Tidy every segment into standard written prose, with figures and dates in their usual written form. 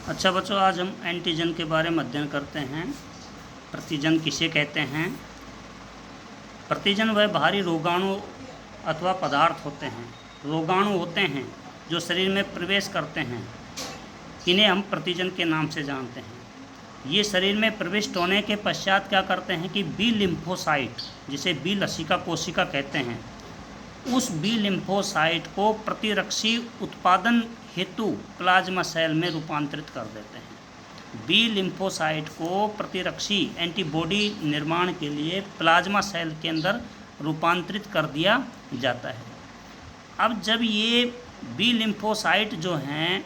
अच्छा बच्चों, आज हम एंटीजन के बारे में अध्ययन करते हैं। प्रतिजन किसे कहते हैं? प्रतिजन वह बाहरी रोगाणु अथवा पदार्थ होते हैं, रोगाणु होते हैं जो शरीर में प्रवेश करते हैं। इन्हें हम प्रतिजन के नाम से जानते हैं। ये शरीर में प्रविष्ट होने के पश्चात क्या करते हैं कि बी लिम्फोसाइट, जिसे बी लसिका कोशिका कहते हैं, उस बी लिम्फोसाइट को प्रतिरक्षी उत्पादन हेतु प्लाज्मा सेल में रूपांतरित कर देते हैं। बी लिम्फोसाइट को प्रतिरक्षी एंटीबॉडी निर्माण के लिए प्लाज्मा सेल के अंदर रूपांतरित कर दिया जाता है। अब जब ये बी लिम्फोसाइट जो हैं,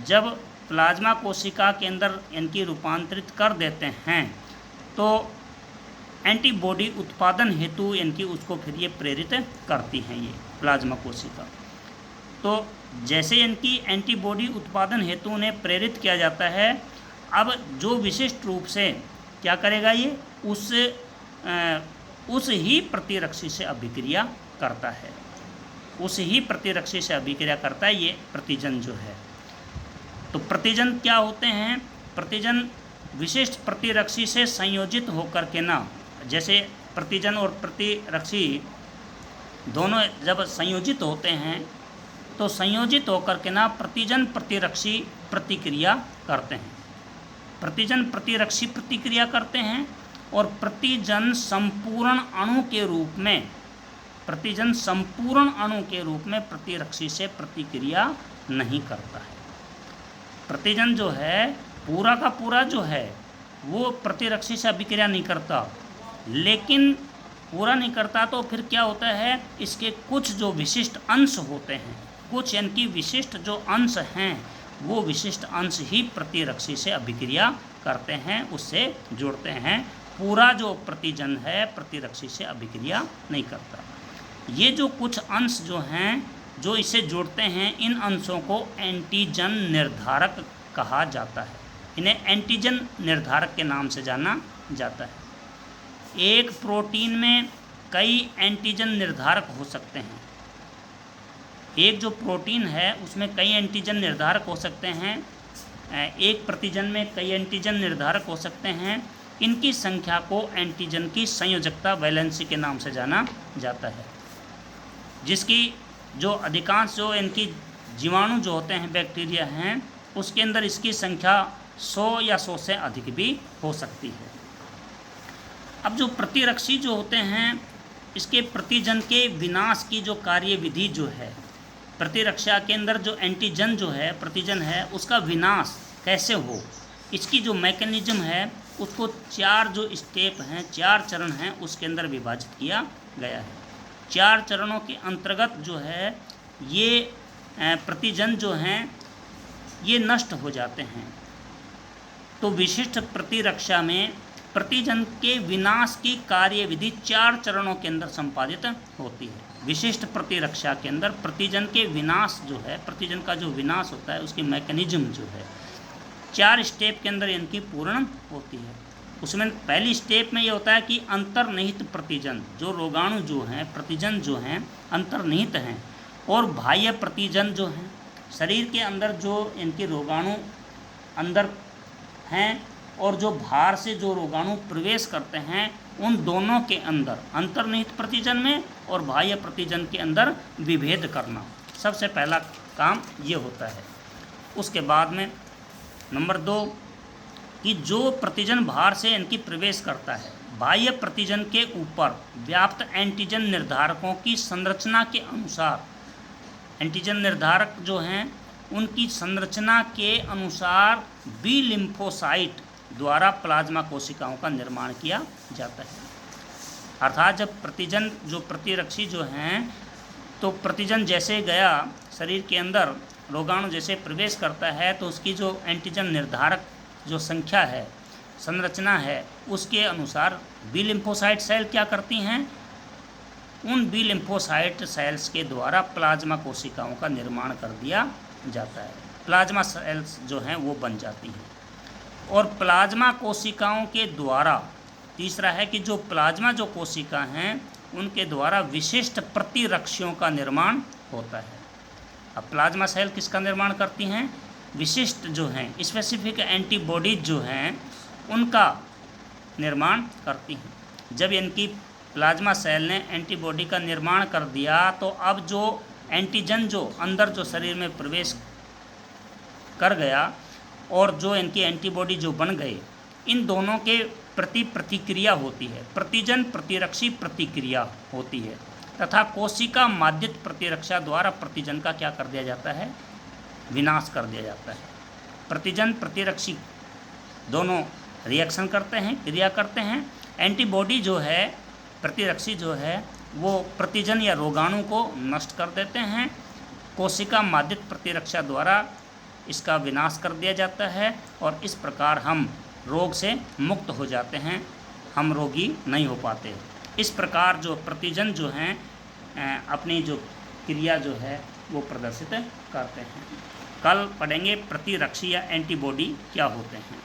जब प्लाज्मा कोशिका के अंदर इनकी रूपांतरित कर देते हैं तो एंटीबॉडी उत्पादन हेतु इनकी उसको फिर ये प्रेरित करती हैं, ये प्लाज्मा कोशिका। तो जैसे इनकी एंटीबॉडी उत्पादन हेतु उन्हें प्रेरित किया जाता है, अब जो विशिष्ट रूप से क्या करेगा, ये उस ही प्रतिरक्षी से अभिक्रिया करता है, उस ही प्रतिरक्षी से अभिक्रिया करता है ये प्रतिजन जो है। तो प्रतिजन क्या होते हैं? प्रतिजन विशिष्ट प्रतिरक्षी से संयोजित होकर के ना, जैसे प्रतिजन और प्रतिरक्षी दोनों जब संयोजित होते हैं तो संयोजित होकर के ना प्रतिजन प्रतिरक्षी प्रतिक्रिया करते हैं। प्रतिजन प्रतिरक्षी प्रतिक्रिया करते हैं और प्रतिजन संपूर्ण अणु के रूप में, प्रतिजन संपूर्ण अणु के रूप में प्रतिरक्षी से प्रतिक्रिया नहीं करता है। प्रतिजन जो है पूरा का पूरा जो है वो प्रतिरक्षी से अभिक्रिया नहीं करता, लेकिन पूरा नहीं करता तो फिर क्या होता है, इसके कुछ जो विशिष्ट अंश होते हैं, कुछ इनकी विशिष्ट जो अंश हैं, वो विशिष्ट अंश ही प्रतिरक्षी से अभिक्रिया करते हैं, उससे जुड़ते हैं। पूरा जो प्रतिजन है प्रतिरक्षी से अभिक्रिया नहीं करता। ये जो कुछ अंश जो हैं जो इससे जुड़ते हैं, इन अंशों को एंटीजन निर्धारक कहा जाता है। इन्हें एंटीजन निर्धारक के नाम से जाना जाता है। एक प्रोटीन में कई एंटीजन निर्धारक हो सकते हैं। एक जो प्रोटीन है उसमें कई एंटीजन निर्धारक हो सकते हैं। एक प्रतिजन में कई एंटीजन निर्धारक हो सकते हैं। इनकी संख्या को एंटीजन की संयोजकता, वैलेंसी के नाम से जाना जाता है, जिसकी जो अधिकांश जो इनकी जीवाणु जो होते हैं, बैक्टीरिया हैं, उसके अंदर इसकी संख्या 100 या 100 से अधिक भी हो सकती है। अब जो प्रतिरक्षी जो होते हैं, इसके प्रतिजन के विनाश की जो कार्यविधि जो है, प्रतिरक्षा के अंदर जो एंटीजन जो है, प्रतिजन है, उसका विनाश कैसे हो, इसकी जो मैकेनिज्म है उसको 4 जो स्टेप हैं, 4 चरण हैं, उसके अंदर विभाजित किया गया है। 4 चरणों के अंतर्गत जो है ये प्रतिजन जो हैं ये नष्ट हो जाते हैं। तो विशिष्ट प्रतिरक्षा में प्रतिजन के विनाश की कार्यविधि 4 चरणों के अंदर संपादित होती है। विशिष्ट प्रतिरक्षा के अंदर प्रतिजन के विनाश जो है, प्रतिजन का जो विनाश होता है, उसकी मैकेनिज्म जो है 4 स्टेप के अंदर इनकी पूर्ण होती है। उसमें पहली स्टेप में ये होता है कि अंतर्निहित प्रतिजन, जो रोगाणु जो हैं, प्रतिजन जो हैं अंतर्निहित हैं, और बाह्य प्रतिजन जो हैं, शरीर के अंदर जो इनके रोगाणु अंदर हैं और जो बाहर से जो रोगाणु प्रवेश करते हैं, उन दोनों के अंदर अंतर्निहित प्रतिजन में और बाह्य प्रतिजन के अंदर विभेद करना सबसे पहला काम ये होता है। उसके बाद में नंबर 2 कि जो प्रतिजन बाहर से इनकी प्रवेश करता है, बाह्य प्रतिजन के ऊपर व्याप्त एंटीजन निर्धारकों की संरचना के अनुसार, एंटीजन निर्धारक जो हैं उनकी संरचना के अनुसार बी लिम्फोसाइट द्वारा प्लाज्मा कोशिकाओं का निर्माण किया जाता है। अर्थात जब प्रतिजन जो प्रतिरक्षी जो हैं, तो प्रतिजन जैसे गया शरीर के अंदर, रोगाणु जैसे प्रवेश करता है, तो उसकी जो एंटीजन निर्धारक जो संख्या है, संरचना है, उसके अनुसार बी लिम्फोसाइट सेल क्या करती हैं, उन बी लिम्फोसाइट सेल्स के द्वारा प्लाज्मा कोशिकाओं का निर्माण कर दिया जाता है। प्लाज्मा सेल्स जो हैं वो बन जाती हैं। और प्लाज्मा कोशिकाओं के द्वारा तीसरा है कि जो प्लाज्मा जो कोशिका हैं उनके द्वारा विशिष्ट प्रतिरक्षियों का निर्माण होता है। अब प्लाज्मा सेल किसका निर्माण करती हैं? विशिष्ट जो हैं स्पेसिफिक एंटीबॉडीज जो हैं उनका निर्माण करती हैं। जब इनकी प्लाज्मा सेल ने एंटीबॉडी का निर्माण कर दिया तो अब जो एंटीजन जो अंदर जो शरीर में प्रवेश कर गया और जो इनकी एंटीबॉडी जो बन गए, इन दोनों के प्रति प्रतिक्रिया होती है, प्रतिजन प्रतिरक्षी प्रतिक्रिया होती है तथा कोशिका माध्यित प्रतिरक्षा द्वारा प्रतिजन का क्या कर दिया जाता है, विनाश कर दिया जाता है। प्रतिजन प्रतिरक्षी दोनों रिएक्शन करते हैं, क्रिया करते हैं। एंटीबॉडी जो है प्रतिरक्षी जो है वो प्रतिजन या रोगाणु को नष्ट कर देते हैं। कोशिका माध्यित प्रतिरक्षा द्वारा इसका विनाश कर दिया जाता है और इस प्रकार हम रोग से मुक्त हो जाते हैं, हम रोगी नहीं हो पाते। इस प्रकार जो प्रतिजन जो हैं अपनी जो क्रिया जो है वो प्रदर्शित करते हैं। कल पढ़ेंगे प्रतिरक्षी या एंटीबॉडी क्या होते हैं।